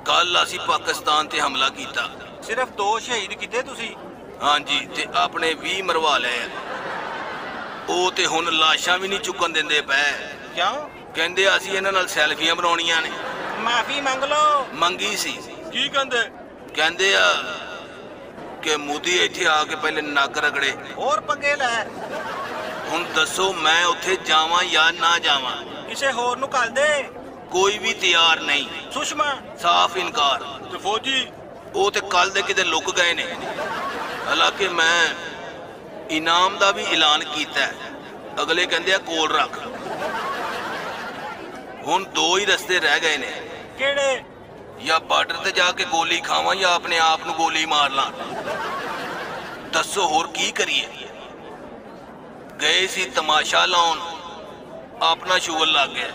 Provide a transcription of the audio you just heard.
कल असी पाकिस्तान ते हमला किया। सिर्फ 2 शहीद किते तुसी? हाँ जी, ते अपने 20 मरवा लए। ओ ते हुण लाशां भी नहीं चुकन देंदे पै। क्यों? कहंदे असी इन्हां नाल सैल्फियां बनाउणियां ने। माफी मंग लो। मंगी सी। की कहंदे? कहंदे आ कि मोदी इत्थे आके पहले नक रगड़े। और पंगे लै। हुण दसो मैं उत्थे जावां या ना जावां? किसे होर नूं घल दे। कोई भी तैयार नहीं। सुषमा? साफ इनकार। ते फौजी? वो तो कल दे किते लुक गए ने। हालांकि मैं इनाम का भी ऐलान किया है, अगले कहते कोल रख। हुण 2 ही रस्ते रह गए ने। केड़े? या बार्डर ते जाके गोली खावां या अपने आप नूं गोली मार ला। दसो होर की करिए? गए सी तमाशा लाउण, अपना शुगर लग गया।